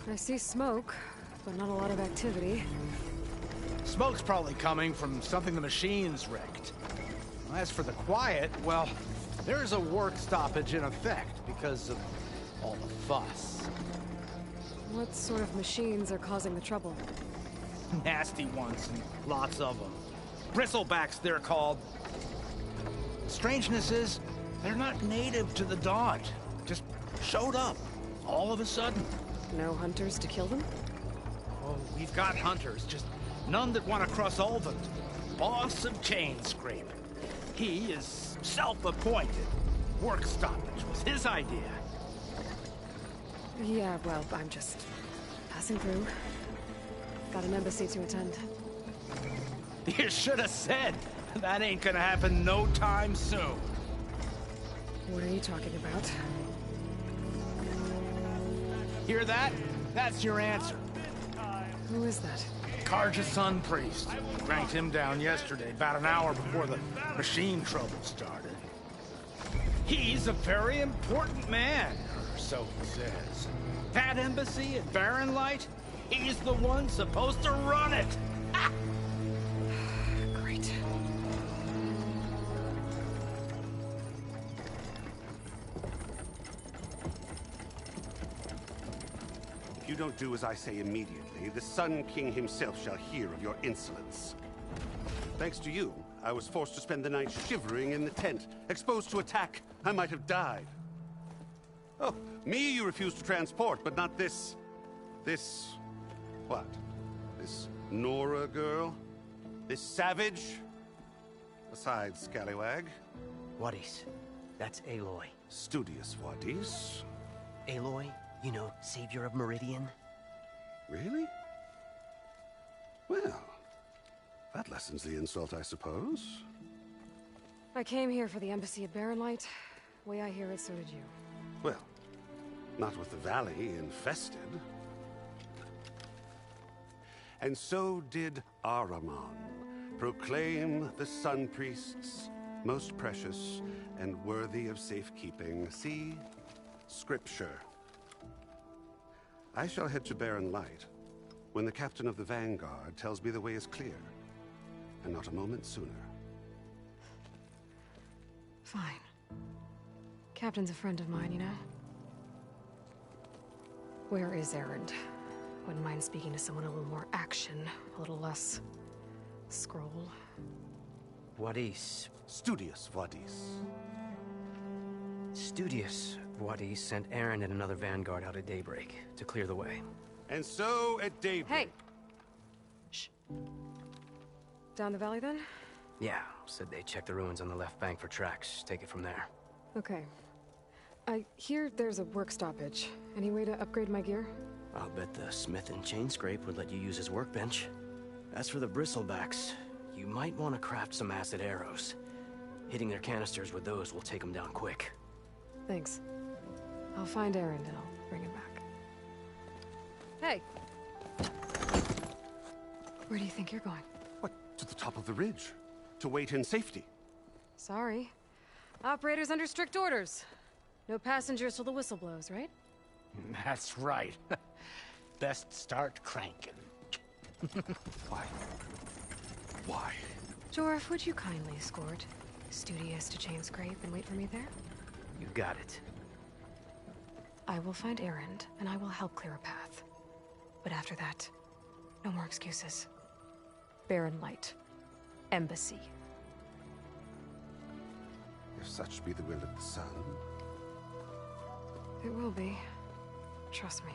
I see smoke, but not a lot of activity. Smoke's probably coming from something the machines wrecked. As for the quiet, well, there's a work stoppage in effect because of all the fuss. What sort of machines are causing the trouble? Nasty ones, and lots of them. Bristlebacks, they're called. Strangeness is, they're not native to the Daunt. Just showed up, all of a sudden. No hunters to kill them? Oh, we've got hunters, just none that want to cross Ulvund. Boss of Chain Scrape. He is self-appointed. Work stoppage was his idea. Yeah, well, I'm just passing through. Got an embassy to attend. You should have said. That ain't gonna happen no time soon. What are you talking about? Hear that? That's your answer. Who is that? Karja's son priest. Cranked him down yesterday, about an hour before the machine trouble started. He's a very important man, or so he says. That embassy at Barren Light, he's the one supposed to run it. Ha! Great. If you don't do as I say immediately, the Sun King himself shall hear of your insolence. Thanks to you, I was forced to spend the night shivering in the tent. Exposed to attack, I might have died. Oh, me you refuse to transport, but not this... what? This Nora girl? This savage? Besides, scallywag. Wadis. That's Aloy. Studious Wadis. Aloy, you know, savior of Meridian. Really? Well, that lessens the insult, I suppose. I came here for the embassy at Barren Light. Way I hear it, so did you. Well, not with the valley infested. And so did Ahriman. Proclaim the Sun Priests most precious and worthy of safekeeping. See Scripture. I shall head to Barren Light when the captain of the Vanguard tells me the way is clear, and not a moment sooner. Fine. Captain's a friend of mine, you know? Where is Erend? Wouldn't mind speaking to someone a little more action, a little less scroll. Wadis. Studious Wadis. Studious Wadis sent Aaron and another Vanguard out at daybreak to clear the way. And so at daybreak... Hey! Shh. Down the valley, then? Yeah, said they checked the ruins on the left bank for tracks. Take it from there. Okay. I hear there's a work stoppage. Any way to upgrade my gear? I'll bet the smith and chain scrape would let you use his workbench. As for the bristlebacks, you might want to craft some acid arrows. Hitting their canisters with those will take them down quick. Thanks. I'll find Erend and I'll bring him back. Hey! Where do you think you're going? What, to the top of the ridge? To wait in safety? Sorry. Operator's under strict orders. No passengers till the whistle blows, right? That's right. Best start cranking. Why? Why? Jorf, would you kindly escort Studious to Chain Scrape and wait for me there? You got it. I will find Erend, and I will help clear a path. But after that, no more excuses. Barren Light. Embassy. If such be the will of the sun. It will be. Trust me.